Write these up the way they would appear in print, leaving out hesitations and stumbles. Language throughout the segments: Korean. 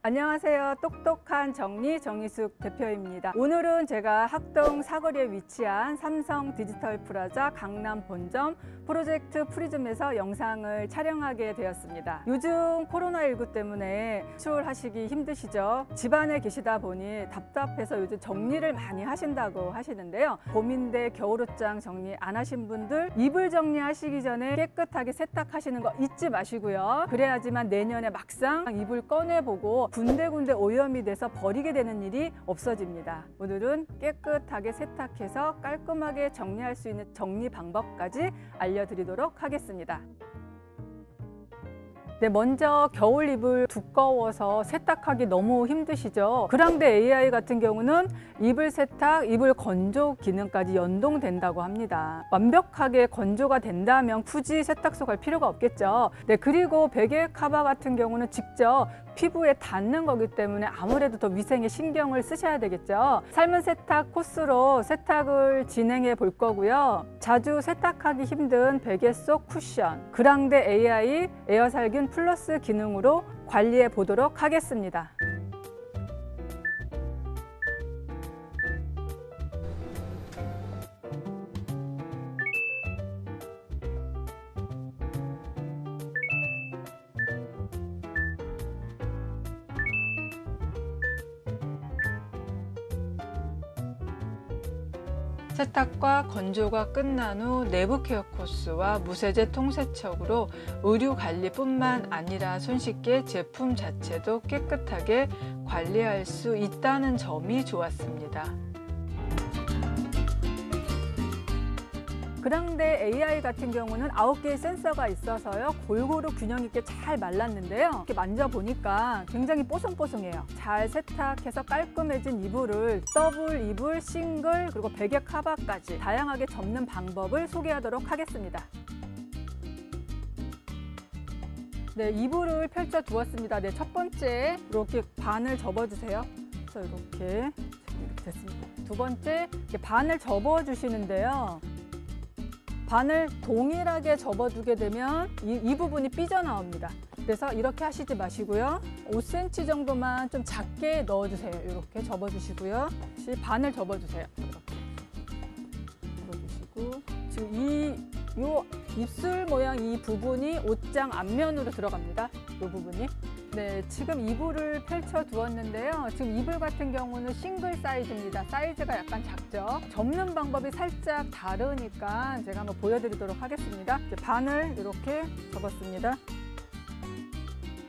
안녕하세요. 똑똑한 정리 정희숙 대표입니다. 오늘은 제가 학동 사거리에 위치한 삼성 디지털 프라자 강남 본점 프로젝트 프리즘에서 영상을 촬영하게 되었습니다. 요즘 코로나19 때문에 외출하시기 힘드시죠? 집안에 계시다 보니 답답해서 요즘 정리를 많이 하신다고 하시는데요. 봄인데 겨울옷장 정리 안 하신 분들 이불 정리하시기 전에 깨끗하게 세탁하시는 거 잊지 마시고요. 그래야지만 내년에 막상 이불 꺼내보고 군데군데 오염이 돼서 버리게 되는 일이 없어집니다. 오늘은 깨끗하게 세탁해서 깔끔하게 정리할 수 있는 정리 방법까지 알려드리도록 하겠습니다. 네, 먼저 겨울 이불 두꺼워서 세탁하기 너무 힘드시죠? 그랑데 AI 같은 경우는 이불 세탁, 이불 건조 기능까지 연동된다고 합니다. 완벽하게 건조가 된다면 굳이 세탁소 갈 필요가 없겠죠. 네, 그리고 베개 카바 같은 경우는 직접 피부에 닿는 거기 때문에 아무래도 더 위생에 신경을 쓰셔야 되겠죠. 삶은 세탁 코스로 세탁을 진행해 볼 거고요. 자주 세탁하기 힘든 베개 속 쿠션, 그랑데 AI 에어살균 플러스 기능으로 관리해 보도록 하겠습니다. 세탁과 건조가 끝난 후 내부 케어 코스와 무세제 통세척으로 의류 관리뿐만 아니라 손쉽게 제품 자체도 깨끗하게 관리할 수 있다는 점이 좋았습니다. 그랑데 AI 같은 경우는 9개의 센서가 있어서요. 골고루 균형 있게 잘 말랐는데요. 이렇게 만져보니까 굉장히 뽀송뽀송해요. 잘 세탁해서 깔끔해진 이불을 더블 이불, 싱글, 그리고 베개 카바까지 다양하게 접는 방법을 소개하도록 하겠습니다. 네, 이불을 펼쳐 두었습니다. 네, 첫 번째 이렇게 반을 접어주세요. 그래서 이렇게 됐습니다. 두 번째 이렇게 반을 접어주시는데요. 반을 동일하게 접어두게 되면 이 부분이 삐져나옵니다. 그래서 이렇게 하시지 마시고요. 5cm 정도만 좀 작게 넣어주세요. 이렇게 접어주시고요. 다시 반을 접어주세요. 이렇게 접어주시고, 지금 요 입술 모양 이 부분이 옷장 앞면으로 들어갑니다. 이 부분이. 네, 지금 이불을 펼쳐 두었는데요. 지금 이불 같은 경우는 싱글 사이즈입니다. 사이즈가 약간 작죠. 접는 방법이 살짝 다르니까 제가 한번 보여드리도록 하겠습니다. 이제 반을 이렇게 접었습니다.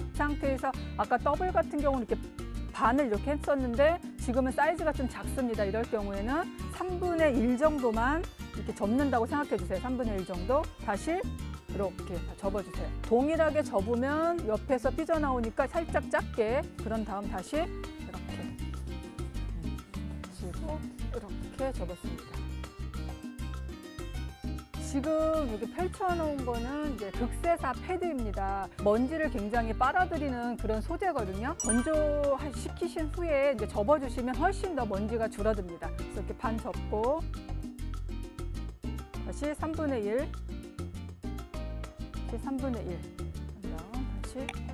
이 상태에서 아까 더블 같은 경우는 이렇게 반을 이렇게 했었는데 지금은 사이즈가 좀 작습니다. 이럴 경우에는 3분의 1 정도만 이렇게 접는다고 생각해 주세요. 3분의 1 정도. 다시 이렇게 접어주세요. 동일하게 접으면 옆에서 삐져나오니까 살짝 작게, 그런 다음 다시 이렇게 하시고 이렇게 접었습니다. 지금 여기 펼쳐놓은 거는 이제 극세사 패드입니다. 먼지를 굉장히 빨아들이는 그런 소재거든요. 건조시키신 후에 이제 접어주시면 훨씬 더 먼지가 줄어듭니다. 그래서 이렇게 반 접고 다시 3분의 1, 다시 3분의 1, 다시 이렇게.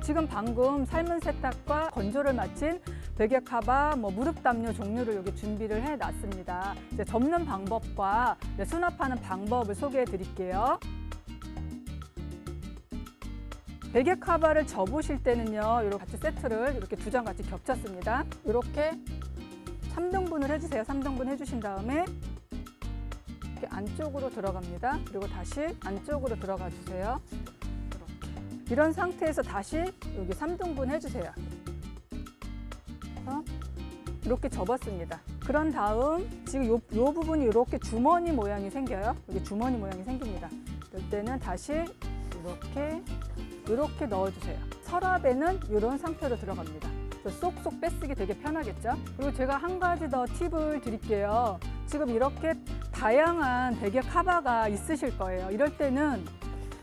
지금 방금 삶은 세탁과 건조를 마친 베개 카바, 무릎 담요 종류를 여기 준비를 해놨습니다. 이제 접는 방법과 수납하는 방법을 소개해 드릴게요. 베개 카바를 접으실 때는요, 이렇게 같이 세트를 이렇게 두 장 같이 겹쳤습니다. 이렇게 3등분을 해주세요. 3등분 해주신 다음에 이렇게 안쪽으로 들어갑니다. 그리고 다시 안쪽으로 들어가 주세요. 이런 상태에서 다시 여기 3등분 해주세요. 이렇게 접었습니다. 그런 다음 지금 요 부분이 이렇게 주머니 모양이 생겨요. 여기 주머니 모양이 생깁니다. 이럴 때는 다시 이렇게 넣어주세요. 서랍에는 이런 상태로 들어갑니다. 쏙쏙 빼쓰기 되게 편하겠죠? 그리고 제가 한 가지 더 팁을 드릴게요. 지금 이렇게 다양한 베개 카바가 있으실 거예요. 이럴 때는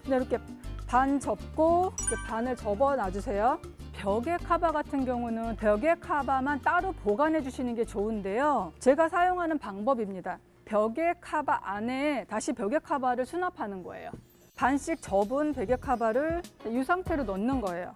그냥 이렇게 반 접고 반을 접어 놔주세요. 벽에 카바 같은 경우는 벽에 카바만 따로 보관해 주시는 게 좋은데요. 제가 사용하는 방법입니다. 벽의 카바 안에 다시 벽의 카바를 수납하는 거예요. 반씩 접은 벽의 카바를 이 상태로 넣는 거예요.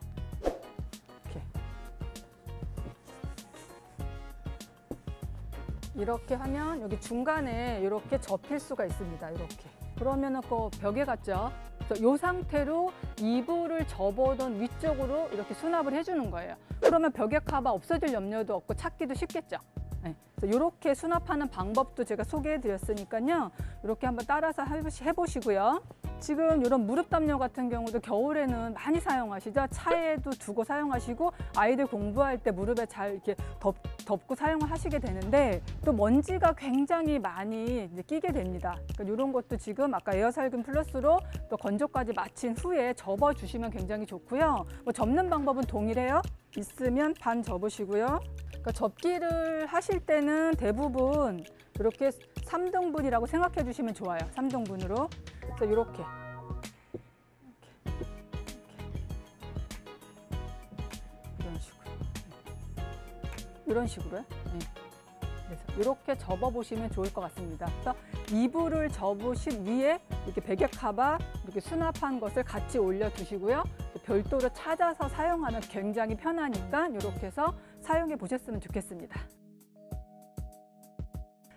이렇게 하면 여기 중간에 이렇게 접힐 수가 있습니다. 이렇게. 그러면은 그 벽에 갔죠. 이 상태로 이불을 접어둔 위쪽으로 이렇게 수납을 해주는 거예요. 그러면 벽의 카바 없어질 염려도 없고 찾기도 쉽겠죠. 네. 이렇게 수납하는 방법도 제가 소개해 드렸으니까요. 이렇게 한번 따라서 해보시고요. 지금 이런 무릎 담요 같은 경우도 겨울에는 많이 사용하시죠. 차에도 두고 사용하시고 아이들 공부할 때 무릎에 잘 이렇게 덮고 사용을 하시게 되는데 또 먼지가 굉장히 많이 이제 끼게 됩니다. 그러니까 이런 것도 지금 아까 에어살균 플러스로 또 건조까지 마친 후에 접어주시면 굉장히 좋고요. 뭐 접는 방법은 동일해요. 있으면 반 접으시고요. 그러니까 접기를 하실 때는 대부분 이렇게 3등분이라고 생각해 주시면 좋아요. 3등분으로. 그래서 이렇게. 이런 식으로요. 네. 그래서 이렇게 접어보시면 좋을 것 같습니다. 그래서 이불을 접으신 위에 이렇게 베개 카바 이렇게 수납한 것을 같이 올려두시고요. 별도로 찾아서 사용하면 굉장히 편하니까 이렇게 해서 사용해 보셨으면 좋겠습니다.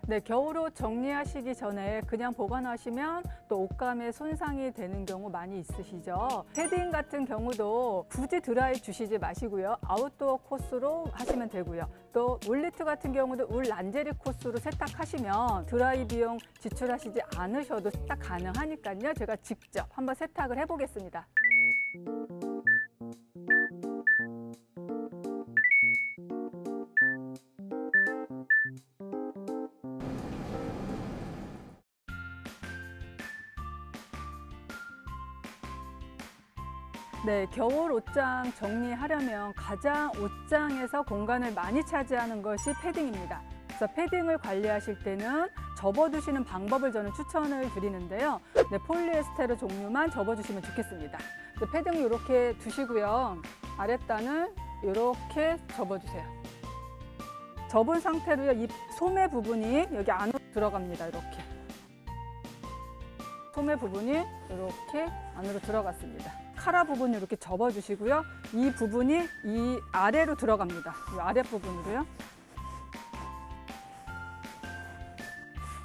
네, 겨울옷 정리하시기 전에 그냥 보관하시면 또 옷감에 손상이 되는 경우 많이 있으시죠. 패딩 같은 경우도 굳이 드라이 주시지 마시고요. 아웃도어 코스로 하시면 되고요. 또 울리트 같은 경우도 울 란제리 코스로 세탁하시면 드라이 비용 지출하시지 않으셔도 세탁 가능하니까요. 제가 직접 한번 세탁을 해보겠습니다. 네, 겨울 옷장 정리하려면 가장 옷장에서 공간을 많이 차지하는 것이 패딩입니다. 그래서 패딩을 관리하실 때는 접어두시는 방법을 저는 추천을 드리는데요. 네, 폴리에스테르 종류만 접어주시면 좋겠습니다. 패딩을 이렇게 두시고요. 아랫단을 이렇게 접어주세요. 접은 상태로요. 이 소매 부분이 여기 안으로 들어갑니다. 이렇게. 소매 부분이 이렇게 안으로 들어갔습니다. 카라 부분을 이렇게 접어주시고요. 이 부분이 이 아래로 들어갑니다. 이 아랫부분으로요.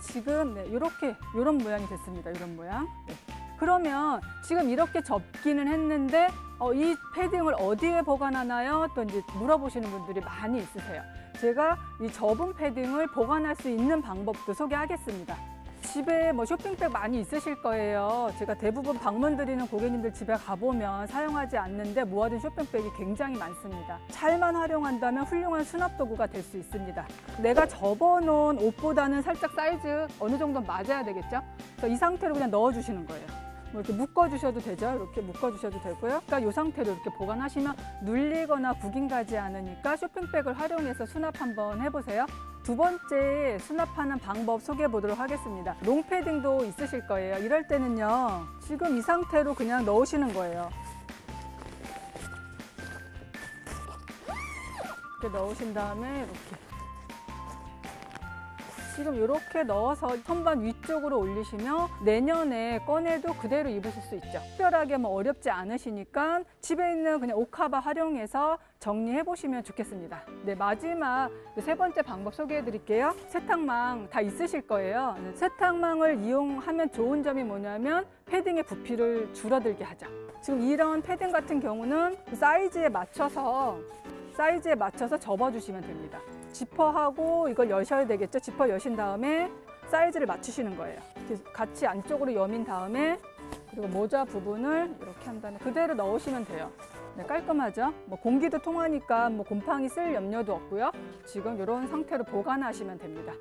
지금 네, 이런 모양이 됐습니다. 이런 모양. 네. 그러면 지금 이렇게 접기는 했는데 이 패딩을 어디에 보관하나요? 또 이제 물어보시는 분들이 많이 있으세요. 제가 이 접은 패딩을 보관할 수 있는 방법도 소개하겠습니다. 집에 뭐 쇼핑백 많이 있으실 거예요. 제가 대부분 방문 드리는 고객님들 집에 가보면 사용하지 않는데 모아둔 쇼핑백이 굉장히 많습니다. 잘만 활용한다면 훌륭한 수납 도구가 될 수 있습니다. 내가 접어놓은 옷보다는 살짝 사이즈 어느 정도 맞아야 되겠죠? 그래서 이 상태로 그냥 넣어주시는 거예요. 뭐 이렇게 묶어주셔도 되죠. 이렇게 묶어주셔도 되고요. 그러니까 이 상태로 이렇게 보관하시면 눌리거나 구김 가지 않으니까 쇼핑백을 활용해서 수납 한번 해보세요. 두 번째 수납하는 방법 소개해 보도록 하겠습니다. 롱패딩도 있으실 거예요. 이럴 때는요. 지금 이 상태로 그냥 넣으시는 거예요. 이렇게 넣으신 다음에 이렇게. 지금 이렇게 넣어서 선반 위쪽으로 올리시면 내년에 꺼내도 그대로 입으실 수 있죠. 특별하게 뭐 어렵지 않으시니까 집에 있는 그냥 옷카바 활용해서 정리해 보시면 좋겠습니다. 네, 마지막 세 번째 방법 소개해 드릴게요. 세탁망 다 있으실 거예요. 세탁망을 이용하면 좋은 점이 뭐냐면 패딩의 부피를 줄어들게 하죠. 지금 이런 패딩 같은 경우는 사이즈에 맞춰서 접어주시면 됩니다. 지퍼하고 이걸 여셔야 되겠죠. 지퍼 여신 다음에 사이즈를 맞추시는 거예요. 같이 안쪽으로 여민 다음에 그리고 모자 부분을 이렇게 한 다음에 그대로 넣으시면 돼요. 네, 깔끔하죠? 뭐 공기도 통하니까 뭐 곰팡이 쓸 염려도 없고요. 지금 이런 상태로 보관하시면 됩니다.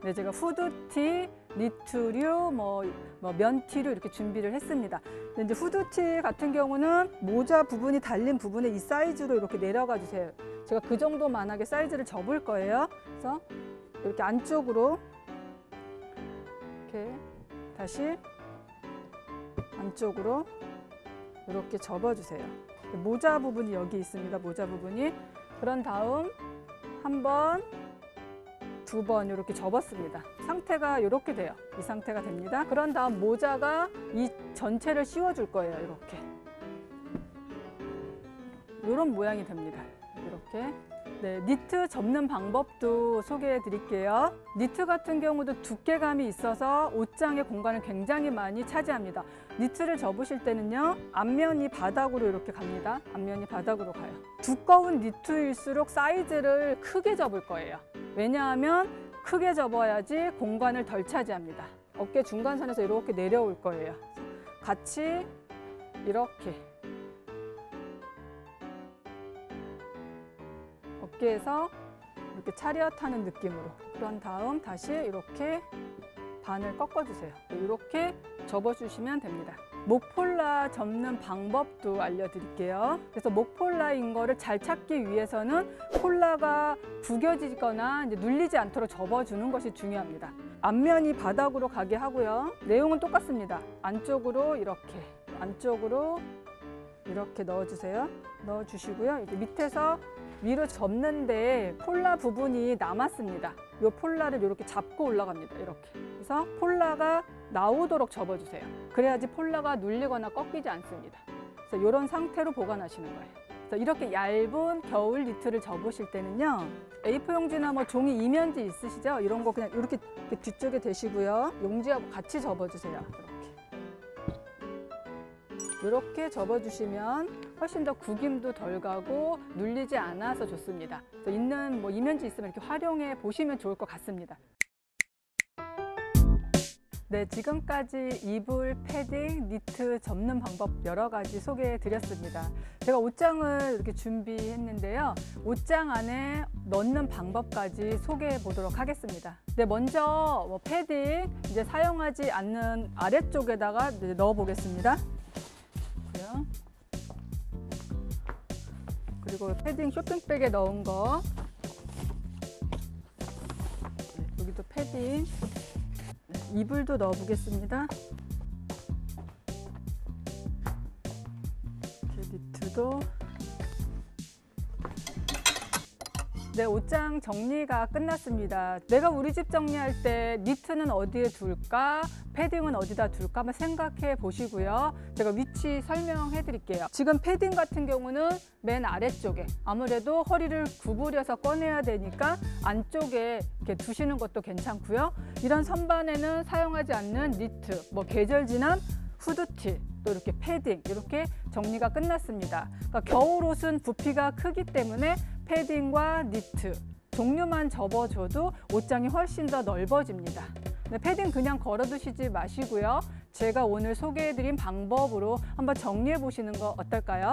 네, 제가 후드티, 니트류, 면티류 이렇게 준비를 했습니다. 근데 이제 후드티 같은 경우는 모자 부분이 달린 부분에 이 사이즈로 이렇게 내려가 주세요. 제가 그 정도만하게 사이즈를 접을 거예요. 그래서 이렇게 안쪽으로 이렇게 다시 안쪽으로 이렇게 접어주세요. 모자 부분이 여기 있습니다. 모자 부분이 그런 다음 한 번, 두 번 이렇게 접었습니다. 상태가 이렇게 돼요. 이 상태가 됩니다. 그런 다음 모자가 이 전체를 씌워줄 거예요. 이렇게. 이런 모양이 됩니다. 이렇게. 네, 니트 접는 방법도 소개해 드릴게요. 니트 같은 경우도 두께감이 있어서 옷장의 공간을 굉장히 많이 차지합니다. 니트를 접으실 때는요, 앞면이 바닥으로 이렇게 갑니다. 앞면이 바닥으로 가요. 두꺼운 니트일수록 사이즈를 크게 접을 거예요. 왜냐하면 크게 접어야지 공간을 덜 차지합니다. 어깨 중간선에서 이렇게 내려올 거예요. 같이 이렇게 어깨에서 이렇게 차렷하는 느낌으로. 그런 다음 다시 이렇게 반을 꺾어주세요. 이렇게 접어주시면 됩니다. 목폴라 접는 방법도 알려드릴게요. 그래서 목폴라인 거를 잘 찾기 위해서는 폴라가 구겨지거나 이제 눌리지 않도록 접어주는 것이 중요합니다. 앞면이 바닥으로 가게 하고요. 내용은 똑같습니다. 안쪽으로 안쪽으로 이렇게 넣어주세요. 넣어주시고요. 이제 밑에서 위로 접는데 폴라 부분이 남았습니다. 이 폴라를 이렇게 잡고 올라갑니다. 이렇게. 그래서 폴라가 나오도록 접어주세요. 그래야지 폴라가 눌리거나 꺾이지 않습니다. 그래서 이런 상태로 보관하시는 거예요. 그래서 이렇게 얇은 겨울 니트를 접으실 때는요, A4 용지나 뭐 종이 이면지 있으시죠? 이런 거 그냥 이렇게 뒤쪽에 대시고요. 용지하고 같이 접어주세요. 이렇게 접어주시면 훨씬 더 구김도 덜 가고 눌리지 않아서 좋습니다. 있는 뭐 이면지 있으면 이렇게 활용해 보시면 좋을 것 같습니다. 네, 지금까지 이불, 패딩, 니트 접는 방법 여러 가지 소개해 드렸습니다. 제가 옷장을 이렇게 준비했는데요. 옷장 안에 넣는 방법까지 소개해 보도록 하겠습니다. 네, 먼저 뭐 패딩 이제 사용하지 않는 아래쪽에다가 넣어 보겠습니다. 그리고 패딩 쇼핑백에 넣은 거, 네, 여기도 패딩, 네, 이불도 넣어 보겠습니다. 이렇게 니트도. 네, 옷장 정리가 끝났습니다. 내가 우리 집 정리할 때 니트는 어디에 둘까? 패딩은 어디다 둘까? 한번 생각해 보시고요. 제가 위치 설명해 드릴게요. 지금 패딩 같은 경우는 맨 아래쪽에, 아무래도 허리를 구부려서 꺼내야 되니까 안쪽에 이렇게 두시는 것도 괜찮고요. 이런 선반에는 사용하지 않는 니트, 뭐 계절 지난 후드티, 또 이렇게 패딩, 이렇게 정리가 끝났습니다. 그러니까 겨울옷은 부피가 크기 때문에 패딩과 니트 종류만 접어줘도 옷장이 훨씬 더 넓어집니다. 네, 패딩 그냥 걸어두시지 마시고요. 제가 오늘 소개해드린 방법으로 한번 정리해 보시는 거 어떨까요?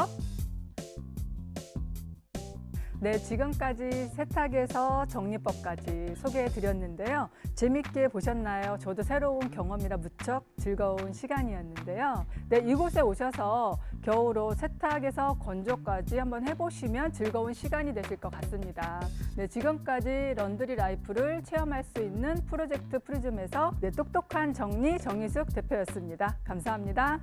네, 지금까지 세탁에서 정리법까지 소개해 드렸는데요. 재밌게 보셨나요? 저도 새로운 경험이라 무척 즐거운 시간이었는데요. 네, 이곳에 오셔서 겨울옷 세탁에서 건조까지 한번 해보시면 즐거운 시간이 되실 것 같습니다. 네, 지금까지 런드리 라이프를 체험할 수 있는 프로젝트 프리즘에서 똑똑한 정리 정희숙 대표였습니다. 감사합니다.